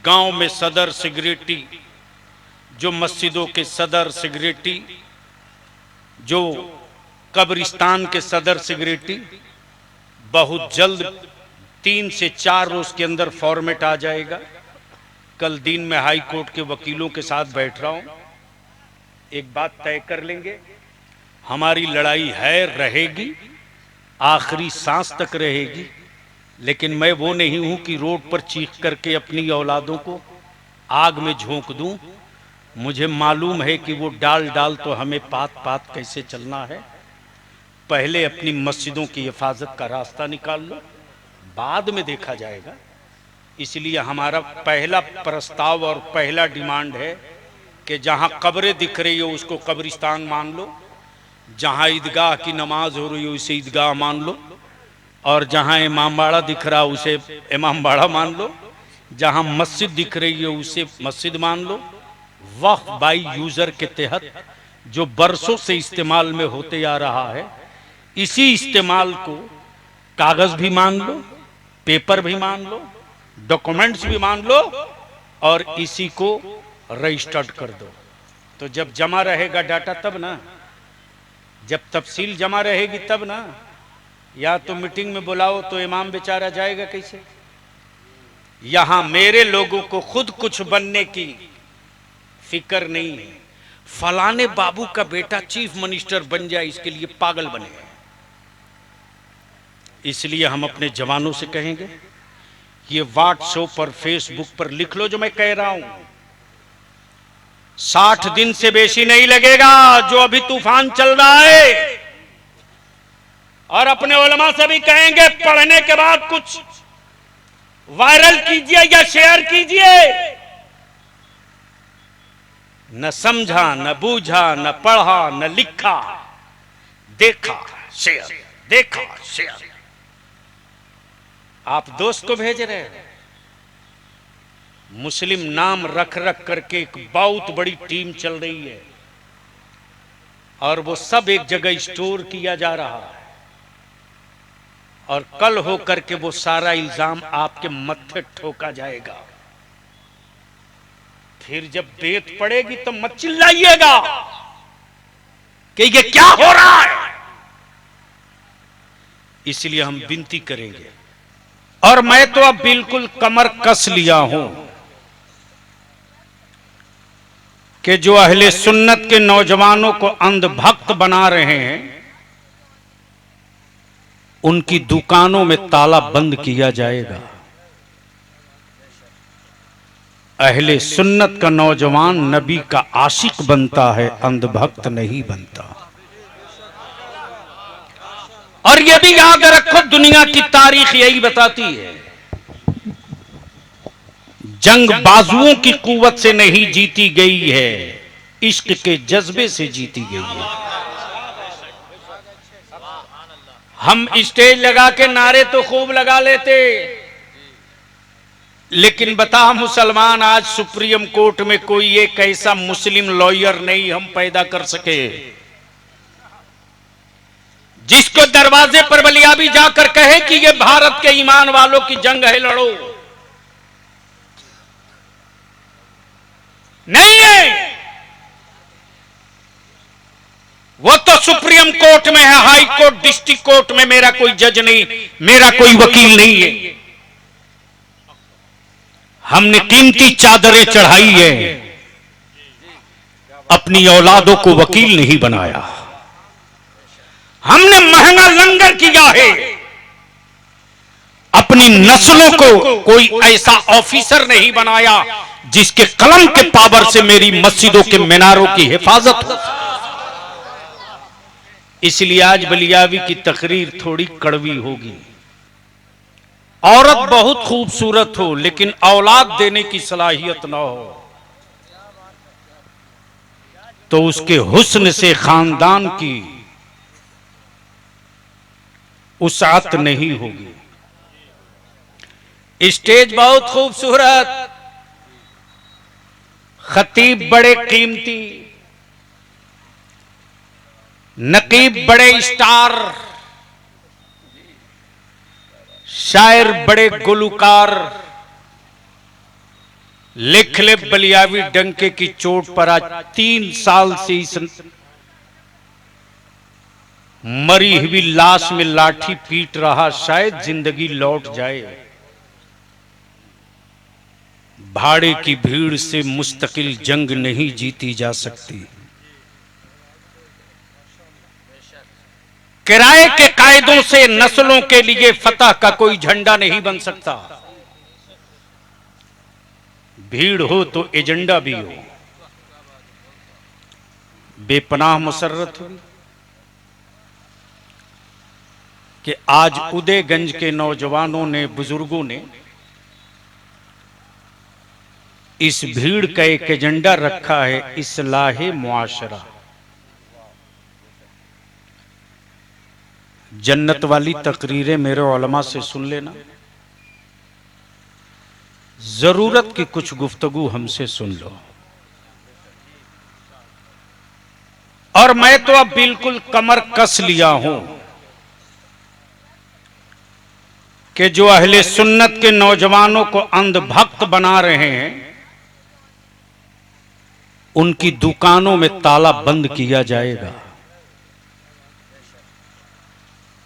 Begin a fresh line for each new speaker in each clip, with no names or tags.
गांव में सदर सिगरेटी, जो मस्जिदों के सदर सिगरेटी, जो कब्रिस्तान के सदर सिगरेटी, बहुत जल्द 3 से 4 रोज के अंदर फॉर्मेट आ जाएगा। कल दिन में हाई कोर्ट के वकीलों के साथ बैठ रहा हूं, एक बात तय कर लेंगे, हमारी लड़ाई है, रहेगी, आखिरी सांस तक रहेगी। लेकिन मैं वो नहीं हूं कि रोड पर चीख करके अपनी औलादों को आग में झोंक दूं। मुझे मालूम है कि वो डाल डाल तो हमें पात पात कैसे चलना है। पहले अपनी मस्जिदों की हिफाजत का रास्ता निकाल लो, बाद में देखा जाएगा। इसलिए हमारा पहला प्रस्ताव और पहला डिमांड है कि जहां कब्रें दिख रही हो उसको कब्रिस्तान मान लो, जहां ईदगाह की नमाज हो रही हो उसे ईदगाह मान लो, और जहां इमामबाड़ा दिख रहा उसे इमामबाड़ा मान लो, जहां मस्जिद दिख रही है उसे मस्जिद मान लो। वक्फ बाई यूजर के तहत जो बरसों से इस्तेमाल में होते आ रहा है, इसी इस्तेमाल को कागज भी मान लो, पेपर भी मान लो, डॉक्यूमेंट्स भी मान लो, और इसी को रजिस्टर्ड कर दो। तो जब जमा रहेगा डाटा तब ना, जब तफसील जमा रहेगी तब ना। या तो मीटिंग में बुलाओ तो इमाम बेचारा जाएगा कैसे। यहां मेरे लोगों को खुद कुछ बनने की फिक्र नहीं है। फलाने बाबू का बेटा चीफ मिनिस्टर बन जाए इसके लिए पागल बने। इसलिए हम अपने जवानों से कहेंगे, ये व्हाट्सएप पर फेसबुक पर लिख लो जो मैं कह रहा हूं। 60 दिन से बेशी नहीं लगेगा जो अभी तूफान चल रहा है। और अपने उलमा से भी कहेंगे, पढ़ने के बाद कुछ वायरल कीजिए या शेयर कीजिए। न समझा, न बूझा, न पढ़ा, न लिखा, देखा शेयर, देखा शेयर। आप दोस्त को भेज रहे हैं। मुस्लिम नाम रख रख करके एक बहुत बड़ी टीम चल रही है, और वो सब एक जगह स्टोर किया जा रहा है, और कल हो करके वो सारा इल्जाम आपके मत्थे ठोका जाएगा। फिर जब बेत पड़ेगी तो मत चिल्लाइएगा कि ये क्या हो रहा है। इसलिए हम विनती करेंगे, और मैं तो अब बिल्कुल कमर कस लिया हूं कि जो अहले सुन्नत के नौजवानों को अंधभक्त बना रहे हैं, उनकी दुकानों में ताला बंद किया जाएगा। अहले सुन्नत का नौजवान नबी का आशिक बनता है, अंधभक्त नहीं बनता। और यह भी याद रखो, दुनिया की तारीख यही बताती है, जंग बाजुओं की कुव्वत से नहीं जीती गई है, इश्क के जज्बे से जीती गई है। हम स्टेज लगा के नारे तो खूब लगा लेते, लेकिन बता मुसलमान, आज सुप्रीम कोर्ट में कोई एक ऐसा मुस्लिम लॉयर नहीं हम पैदा कर सके जिसको दरवाजे पर बलियाबी जाकर कहे कि ये भारत के ईमान वालों की जंग है, लड़ो। नहीं है। वो तो सुप्रीम कोर्ट में है, हाई कोर्ट, डिस्ट्रिक्ट कोर्ट में मेरा कोई जज नहीं, मेरा कोई वकील नहीं है। हमने कीमती चादरें चढ़ाई है, अपनी औलादों को वकील नहीं बनाया। हमने महंगा लंगर किया है, अपनी नस्लों को कोई ऐसा ऑफिसर नहीं बनाया जिसके कलम के पावर से मेरी मस्जिदों के मीनारों की हिफाजत हो। इसलिए आज बलियावी की तकरीर थोड़ी कड़वी होगी। औरत बहुत खूबसूरत हो लेकिन औलाद देने की सलाहियत ना हो तो उसके हुस्न से खानदान की उसात नहीं होगी। स्टेज बहुत खूबसूरत, खतीब बड़े कीमती, नकीब बड़े स्टार, शायर बड़े गुलकार, लिख ले बलियावी डंके की चोट पर आज 3 साल से इस मरी हुई लाश में लाठी पीट रहा, शायद जिंदगी लौट जाए। भाड़े की भीड़ से मुस्तकिल जंग नहीं जीती जा सकती। किराए के कायदों से नस्लों के लिए फतह का कोई झंडा नहीं बन सकता। भीड़ हो तो एजेंडा भी हो। बेपनाह मुसर्रत हुई कि आज उदयगंज के नौजवानों ने, बुजुर्गों ने इस भीड़ का एक एजेंडा रखा है, इस्लाहे मुआशरा। जन्नत वाली तकरीरें मेरे उलमा से सुन लेना, जरूरत की कुछ गुफ्तगू हमसे सुन लो। और मैं तो अब बिल्कुल कमर कस लिया हूं कि जो अहले सुन्नत के नौजवानों को अंधभक्त बना रहे हैं, उनकी दुकानों में ताला बंद किया जाएगा।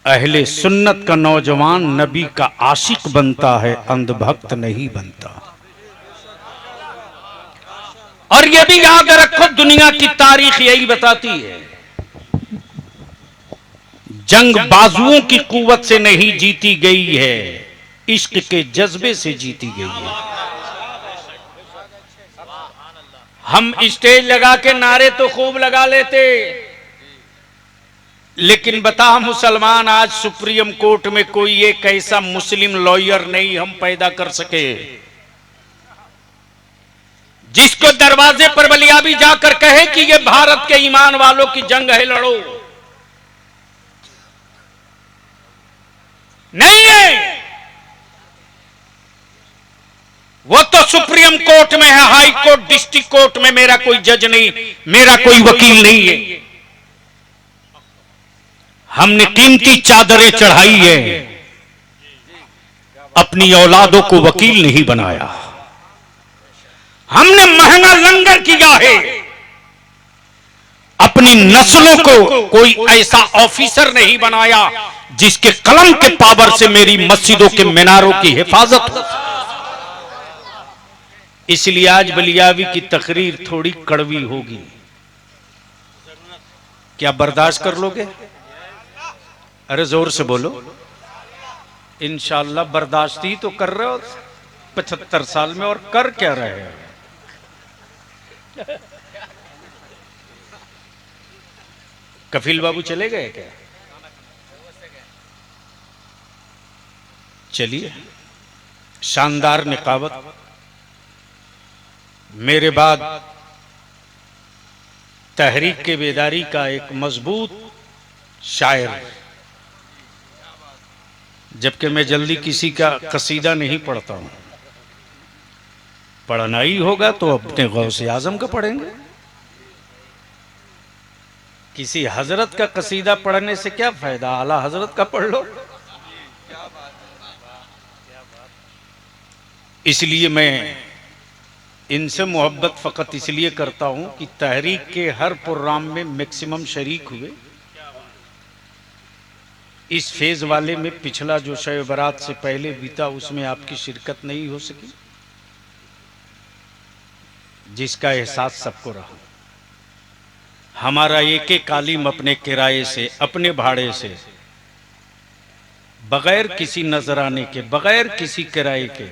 अहले सुन्नत का नौजवान नबी का आशिक बनता है, अंधभक्त नहीं बनता। और यह भी याद रखो, दुनिया की तारीख यही बताती है, जंग बाजुओं की कुव्वत से नहीं जीती गई है, इश्क के जज्बे से जीती गई है। हम स्टेज लगा के नारे तो खूब लगा लेते, लेकिन बता मुसलमान, आज सुप्रीम कोर्ट में कोई एक ऐसा मुस्लिम लॉयर नहीं हम पैदा कर सके जिसको दरवाजे पर बलियाबी जाकर कहे कि ये भारत के ईमान वालों की जंग है, लड़ो। नहीं है। वो तो सुप्रीम कोर्ट में है, हाई कोर्ट, डिस्ट्रिक्ट कोर्ट में मेरा कोई जज नहीं, मेरा कोई वकील नहीं है। हमने कीमती चादरें चढ़ाई है, अपनी औलादों को वकील नहीं बनाया। हमने महंगा लंगर किया है, अपनी नस्लों को कोई ऐसा ऑफिसर नहीं बनाया जिसके कलम के पावर से मेरी मस्जिदों के मीनारों की हिफाजत हो। इसलिए आज बलियावी की तकरीर थोड़ी कड़वी होगी। क्या बर्दाश्त कर लोगे? अरे जोर से बोलो। इंशाअल्लाह बर्दाश्त ही तो कर रहे हो 75 साल में, और कर क्या रहे हो? कफील बाबू चले गए क्या? चलिए, शानदार निकाबत। मेरे बाद तहरीक के बेदारी का एक मजबूत शायर, जबकि मैं जल्दी किसी का कसीदा नहीं पढ़ता हूं। पढ़ना ही होगा तो अपने गौसे आजम का पढ़ेंगे। किसी हजरत का कसीदा पढ़ने से क्या फायदा, आला हजरत का पढ़ लो। इसलिए मैं इनसे मोहब्बत फ़कत इसलिए करता हूं कि तहरीक के हर प्रोग्राम में मैक्सिमम शरीक हुए। इस फेज वाले में पिछला जो शब बारात से पहले बीता, उसमें आपकी शिरकत नहीं हो सकी, जिसका एहसास सबको रहा। हमारा एक एक आलिम अपने किराए से, अपने भाड़े से, बगैर किसी नजराने के, बगैर किसी किराए के,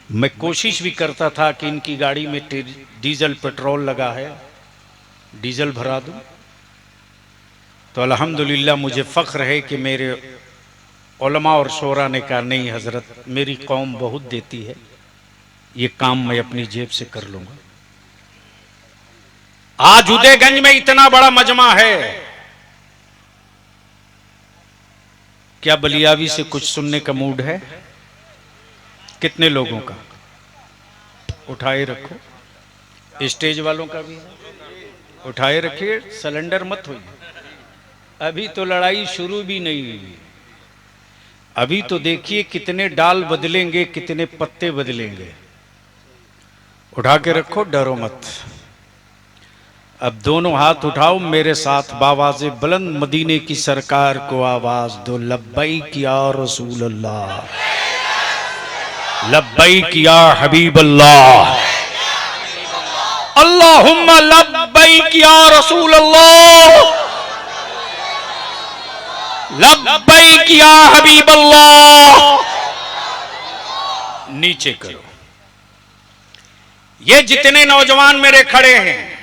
मैं कोशिश भी करता था कि इनकी गाड़ी में डीजल पेट्रोल लगा है, डीजल भरा दूं। तो अल्हम्दुलिल्लाह मुझे फ़ख्र है कि मेरे उलमा और शोरा ने कहा नहीं हजरत, मेरी कौम बहुत देती है, ये काम मैं अपनी जेब से कर लूंगा। आज उदयगंज में इतना बड़ा मजमा है, क्या बलियावी से कुछ सुनने का मूड है? कितने लोगों का? उठाए रखो। स्टेज वालों का भी उठाए रखिए, सिलेंडर मत होइए। अभी तो लड़ाई शुरू भी नहीं हुई। अभी तो देखिए कितने डाल बदलेंगे, कितने पत्ते बदलेंगे। उठा के रखो, डरो मत। अब दोनों हाथ उठाओ मेरे साथ, बावाज़े बुलंद मदीने की सरकार को आवाज दो, लब्बैक या रसूल अल्लाह, लब्बैक या हबीब अल्लाह, अल्लाहुम्मा लब्बैक या रसूल अल्लाह, लब्बैक या हबीब अल्लाह। नीचे करो। ये जितने नौजवान मेरे खड़े हैं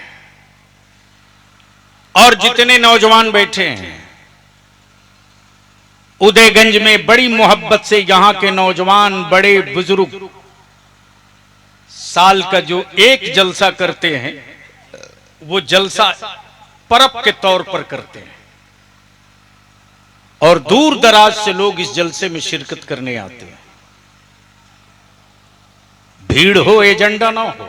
और जितने नौजवान बैठे हैं, उदयगंज में बड़ी मोहब्बत से यहां के नौजवान बड़े बुजुर्ग साल का जो एक जलसा करते हैं, वो जलसा परब के तौर पर करते हैं और दूर दराज से लोग इस जलसे में शिरकत करने आते हैं। भीड़ हो, एजेंडा ना हो,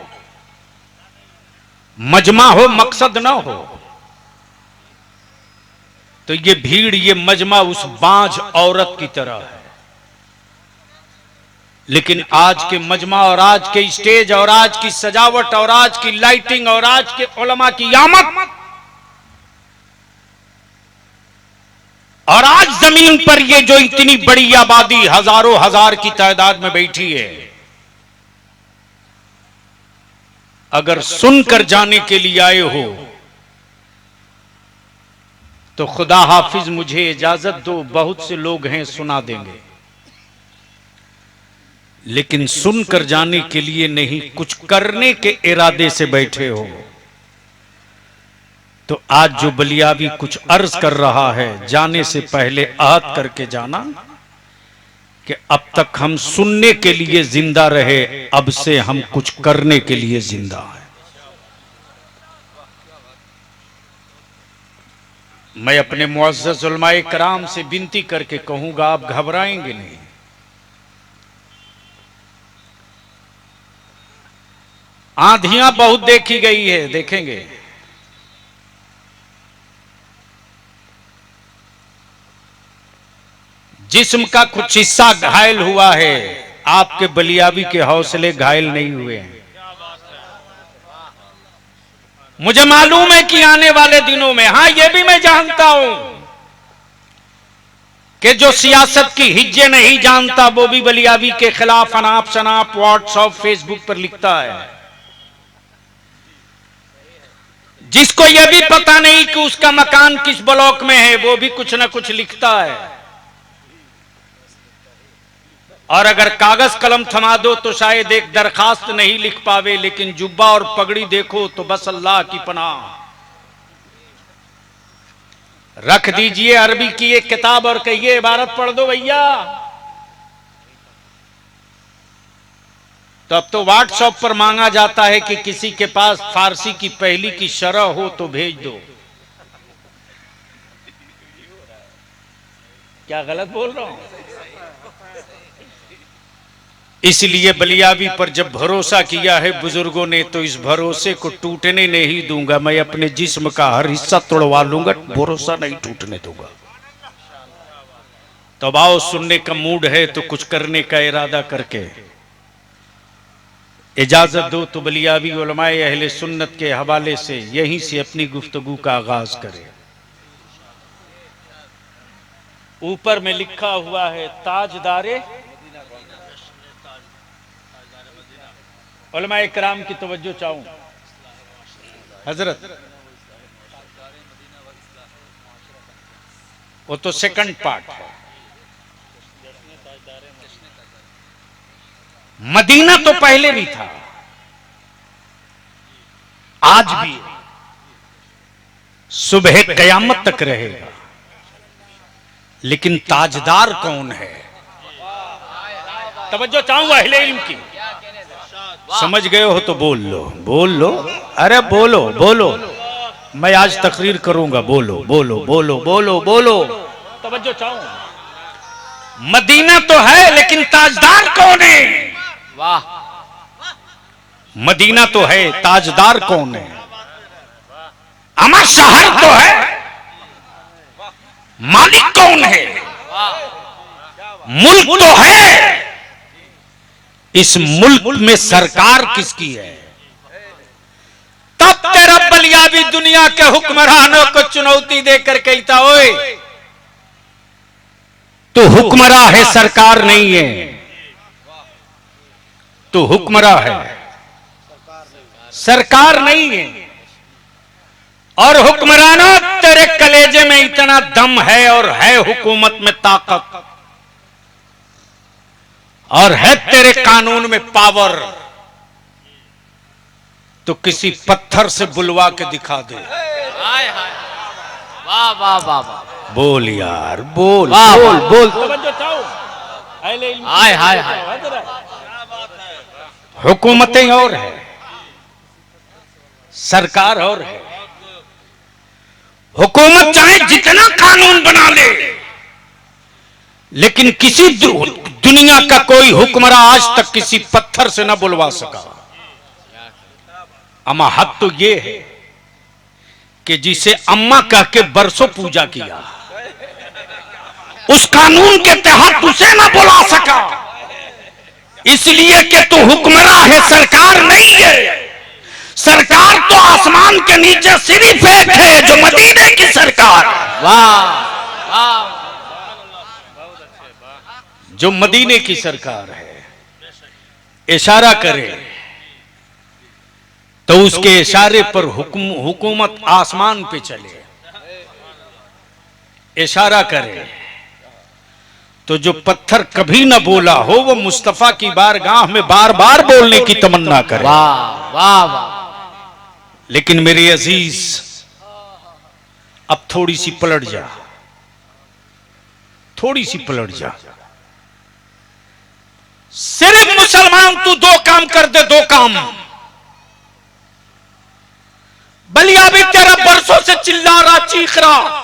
मजमा हो, मकसद ना हो, तो ये भीड़, ये मजमा उस बांझ औरत की तरह है। लेकिन आज के मजमा और आज के स्टेज और आज की सजावट और आज की लाइटिंग और आज के उलमा की आमद और आज जमीन पर ये जो इतनी बड़ी आबादी हजारों हजार की तादाद में बैठी है, अगर सुनकर जाने के लिए आए हो तो खुदा हाफिज मुझे इजाजत दो, बहुत से लोग हैं सुना देंगे, लेकिन सुनकर जाने के लिए नहीं, कुछ करने के इरादे से बैठे हो तो आज जो बलियावी कुछ अर्ज कर रहा है, जाने से पहले आहद करके जाना कि अब तक हम सुनने के लिए जिंदा रहे, अब से हम कुछ करने के लिए जिंदा हैं। मैं अपने मुअज़्ज़ज़ उलमाए कराम से विनती करके कहूंगा, आप घबराएंगे नहीं। आंधियां बहुत देखी गई है, देखेंगे। जिस्म का कुछ हिस्सा घायल हुआ है, आपके बलियावी के हौसले घायल नहीं हुए हैं। मुझे मालूम है कि आने वाले दिनों में, हां यह भी मैं जानता हूं कि जो सियासत की हिज्जे नहीं जानता वो भी बलियावी के खिलाफ अनाप शनाप व्हाट्सएप फेसबुक पर लिखता है। जिसको यह भी पता नहीं कि उसका मकान किस ब्लॉक में है, वो भी कुछ ना कुछ लिखता है। और अगर कागज कलम थमा दो तो शायद एक दरखास्त नहीं लिख पावे, लेकिन जुब्बा और पगड़ी देखो तो बस अल्लाह की पनाह। रख दीजिए अरबी की एक किताब और कहिए इबारत पढ़ दो भैया। तो अब तो व्हाट्सएप पर मांगा जाता है कि किसी के पास फारसी की पहली की शरह हो तो भेज दो। क्या गलत बोल रहा हूं? इसलिए बलियावी पर जब भरोसा किया है बुजुर्गों ने, तो इस भरोसे को टूटने नहीं दूंगा। मैं अपने जिस्म का हर हिस्सा तोड़वा लूंगा, भरोसा नहीं टूटने दूंगा। तो आओ, सुनने का मूड है तो कुछ करने का इरादा करके इजाजत दो तो बलियावी उलमाए अहले सुन्नत के हवाले से यहीं से अपनी गुफ्तगू का आगाज करें। ऊपर में लिखा हुआ है ताजदारे उलमाए किराम की तवज्जो चाहूं हजरत, वो तो सेकंड पार्ट है। मदीना तो पहले भी था, आज भी, सुबह कयामत तक रहेगा। लेकिन ताजदार कौन है? तवज्जो चाहूंगा अहले इल्म की। समझ गए हो तो बोल लो, बोल लो, अरे बोलो बोलो, मैं आज तकरीर करूंगा, बोलो बोलो बोलो बोलो बोलो। तवज्जो चाहूं। मदीना तो है लेकिन ताजदार कौन है? वाह, मदीना तो है, ताजदार कौन है? अमर शहर तो है, मालिक कौन है? मुल्क तो है, इस मुल्क में सरकार किसकी है? बलियाबी दुनिया के हुक्मरानों को चुनौती देकर कहता, ओए तो हुक्मरां है, सरकार नहीं है। तो हुक्मरां है, सरकार नहीं है। और हुक्मरानों, तेरे कलेजे में इतना दम है और है हुकूमत में ताकत और है तेरे कानून में पावर, तो किसी पत्थर से बुलवा के दिखा दे।
हाय हाय, वाह वाह वाह वाह,
बोल यार, बोल
वाह,
बोल
वाह।
बोल।
हाय हाय हाय,
हुकूमतें और है, सरकार और है। हुकूमत चाहे जितना कानून बना ले, लेकिन किसी दुनिया का कोई हुक्मरान आज तक किसी पत्थर से ना बुलवा सका। अमा हद तो ये है कि जिसे अम्मा कह के बरसों पूजा किया, उस कानून के तहत उसे ना बुला सका, इसलिए कि तू हुक्मरान है, सरकार नहीं है। सरकार तो आसमान के नीचे सिर्फ एक है, जो मदीने की सरकार।
वाह वाह,
जो मदीने की सरकार है। इशारा करे तो उसके इशारे पर हुकूमत आसमान पे चले, इशारा करे तो जो पत्थर कभी न बोला हो वो मुस्तफा की बारगाह में बार बार बोलने की तमन्ना करे।
वाह वाह वाह।
लेकिन मेरे अजीज, अब थोड़ी सी पलट जा, थोड़ी सी पलट जा। सिर्फ मुसलमान तू दो काम कर दे, दो काम। बलियाबी तेरा बरसों से चिल्ला रहा, चीख रहा,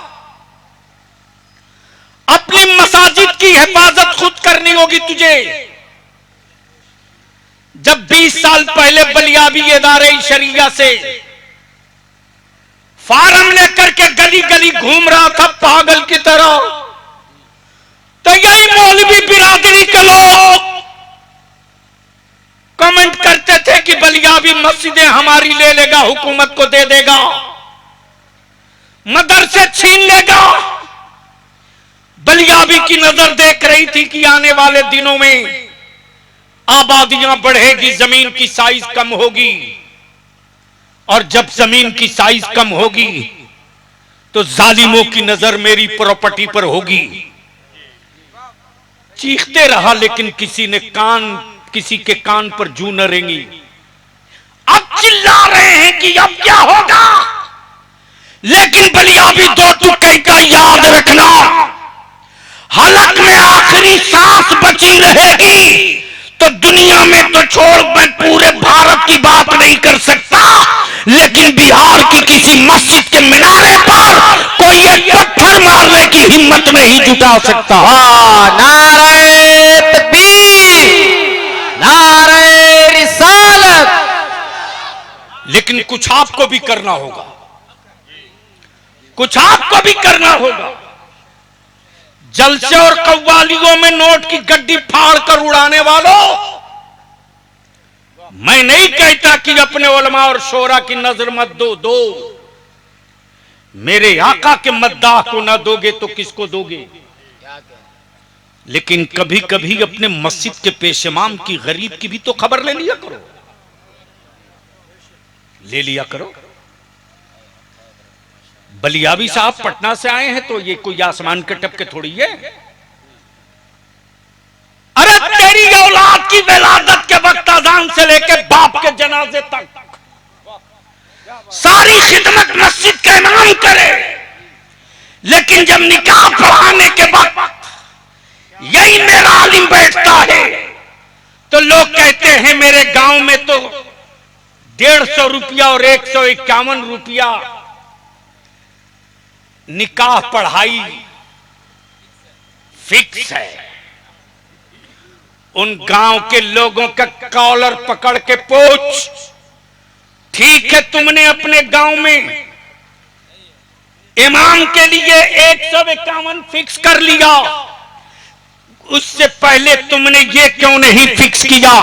अपनी मसाजिद की हिफाजत खुद करनी होगी तुझे। जब 20 साल पहले बलियाबी इदारे शरिया से फार्म लेकर के गली गली घूम रहा था पागल की तरह, तो यही मौलवी बिरादरी के लोग कमेंट करते थे कि बलियाबी मस्जिदें हमारी ले लेगा, हुकूमत को दे देगा, मदरसे छीन लेगा। बलियाबी की नजर देख रही थी कि आने वाले दिनों में आबादियां बढ़ेगी, जमीन की साइज कम होगी, और जब जमीन की साइज कम होगी तो जालिमों की नजर मेरी प्रॉपर्टी पर होगी। चीखते रहा, लेकिन किसी के कान पर जू न रेंगी। अब चिल्ला रहे हैं कि अब क्या होगा, लेकिन बलियाबी दो टुकड़े का याद रखना, हलक में आखिरी सांस बची रहेगी तो दुनिया में तो छोड़, मैं पूरे भारत की बात नहीं कर सकता, लेकिन बिहार की किसी मस्जिद के मिनारे पर कोई एक पत्थर मारने की हिम्मत नहीं जुटा सकता।
नारे तकबीर, नारे रिसालत।
लेकिन कुछ आपको भी करना होगा, कुछ आपको भी करना होगा। जलसे और कव्वालियों में नोट की गड्डी फाड़ कर उड़ाने वालों, मैं नहीं कहता कि अपने उलमा और शोरा की नजर मत दो। मेरे आका के मद्दाह को ना दोगे तो किसको दोगे? लेकिन कभी कभी अपने मस्जिद के पेश इमाम की, गरीब की भी तो खबर ले लिया करो, ले लिया करो। बलियाबी साहब पटना से आए हैं तो ये कोई आसमान के टपके थोड़ी है। अरे तेरी औलाद की विलादत के वक्त अजान से लेके बाप के जनाजे तक सारी खिदमत मस्जिद का इमाम करे, लेकिन जब निकाह पढ़ाने के वक्त यही मेरा आलिम बैठता है तो लोग कहते हैं मेरे गांव में तो 150 रुपया और 151 रुपया निकाह पढ़ाई फिक्स है। उन गांव के लोगों का कॉलर पकड़ के पूछ, ठीक है तुमने अपने गांव में इमाम के लिए 151 फिक्स कर लिया, उससे पहले तुमने ये क्यों नहीं फिक्स किया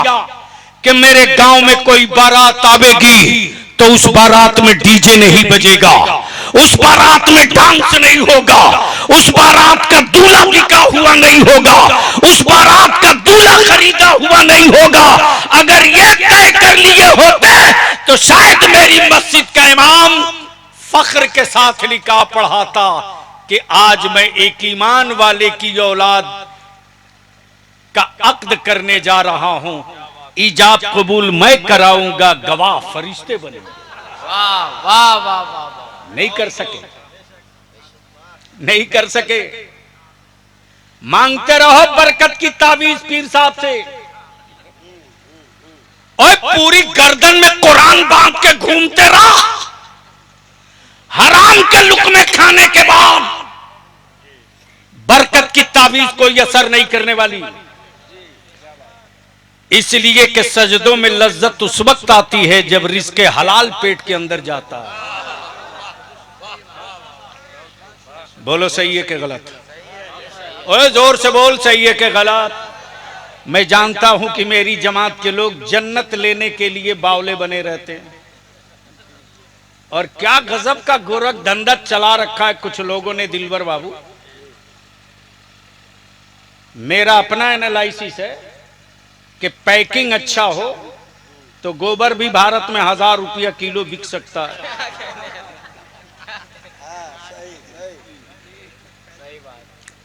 कि मेरे गांव में कोई बारात आवेगी तो उस बारात में डीजे नहीं बजेगा, उस बारात में डांस नहीं होगा, उस बारात का दूल्हा बिका हुआ नहीं होगा, उस बारात का दूल्हा खरीदा हुआ नहीं होगा। अगर ये तय कर लिए होते तो शायद मेरी मस्जिद का इमाम फख्र के साथ निकाह पढ़ाता कि आज मैं एक ईमान वाले की औलाद का अक्द करने जा रहा हूं, ईजाब कबूल मैं कराऊंगा, गवाह फरिश्ते बने।
वाह वाह वाह वाह।
नहीं कर सके, नहीं कर सके। मांगते रहो बरकत की तावीज पीर साहब से, और पूरी गर्दन में कुरान बांध के घूमते रहो। हराम के लुक़्मे खाने के बाद बरकत की तावीज कोई असर नहीं करने वाली। इसलिए कि सजदों में लज्जत उस वक्त आती है जब रिज़्क़े हलाल पेट के अंदर जाता है। बोलो सही है कि गलत? ओए जोर से बोल, सही है कि गलत? मैं जानता हूं कि मेरी जमात के लोग जन्नत लेने के लिए बावले बने रहते हैं, और क्या गजब का गोरख धंधा चला रखा है कुछ लोगों ने। दिलवर बाबू, मेरा अपना एनालिसिस है कि पैकिंग अच्छा हो तो गोबर भी भारत में 1000 रुपया किलो बिक सकता है।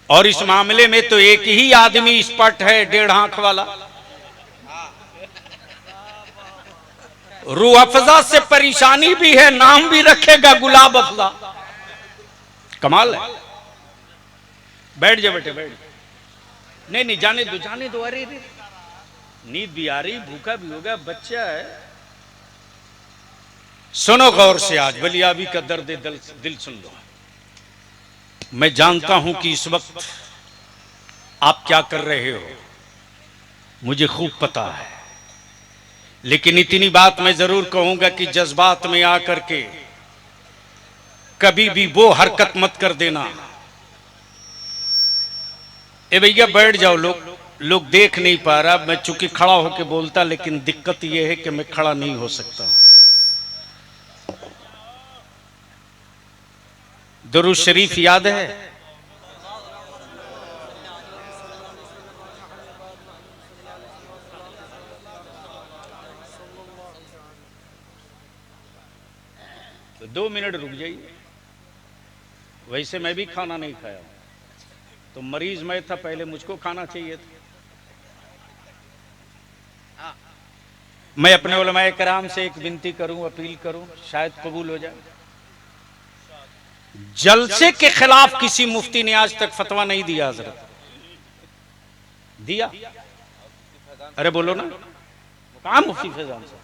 और इस मामले में तो एक ही आदमी एक्सपर्ट है, 1.5 आंख वाला। रूह अफ़ज़ा से परेशानी भी है, नाम भी रखेगा गुलाब अफ़ज़ा। कमाल है। बैठ जा बेटे, बैठ। नहीं जाने दो, जाने दो। अरे नींद भी आ रही, भूखा भी होगा, बच्चा है। सुनो गौर से, आज बलियाबी का दर्द दिल सुन लो। मैं जानता हूं कि इस वक्त आप क्या कर रहे हो, मुझे खूब पता है, लेकिन इतनी बात मैं जरूर कहूंगा कि जज्बात में आकर के कभी भी वो हरकत मत कर देना। ए भैया बैठ जाओ, लोग देख नहीं पा रहा। मैं चूंकि खड़ा होकर बोलता, लेकिन दिक्कत यह है कि मैं खड़ा नहीं हो सकता। दुरूद शरीफ याद है? तो 2 मिनट रुक जाइए। वैसे मैं भी खाना नहीं खाया, तो मरीज मैं था, पहले मुझको खाना चाहिए था। मैं अपने उलमाए कराम से एक विनती करूं, अपील करूं, शायद कबूल हो जाए। जलसे के खिलाफ किसी मुफ्ती ने आज तक फतवा नहीं दिया। हजरत दिया? अरे बोलो ना, कहां मुफ्ती फैजान साहब?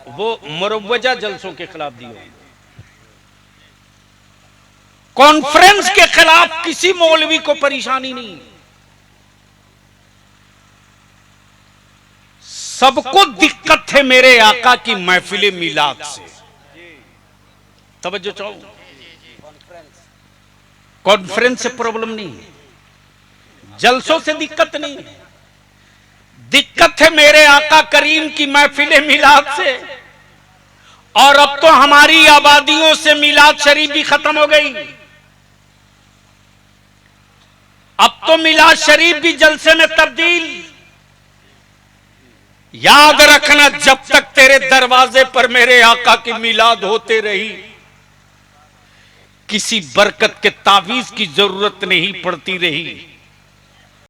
वो मुरव्वजा जलसों के खिलाफ दिए। कॉन्फ्रेंस के खिलाफ किसी मौलवी को परेशानी नहीं। सबको दिक्कत है मेरे आका की महफिल मिलाद से। तवज्जो चाहो, कॉन्फ्रेंस से प्रॉब्लम नहीं है, जलसों से दिक्कत नहीं है, दिक्कत है मेरे आका करीम की महफिल मिलाद से। और अब तो हमारी आबादियों से मिलाद शरीफ भी खत्म हो गई। अब तो मिलाद शरीफ भी जलसे में तब्दील। याद रखना, जब तक तेरे दरवाजे पर मेरे आका की मिलाद होते रही, किसी बरकत के तावीज की जरूरत नहीं पड़ती रही।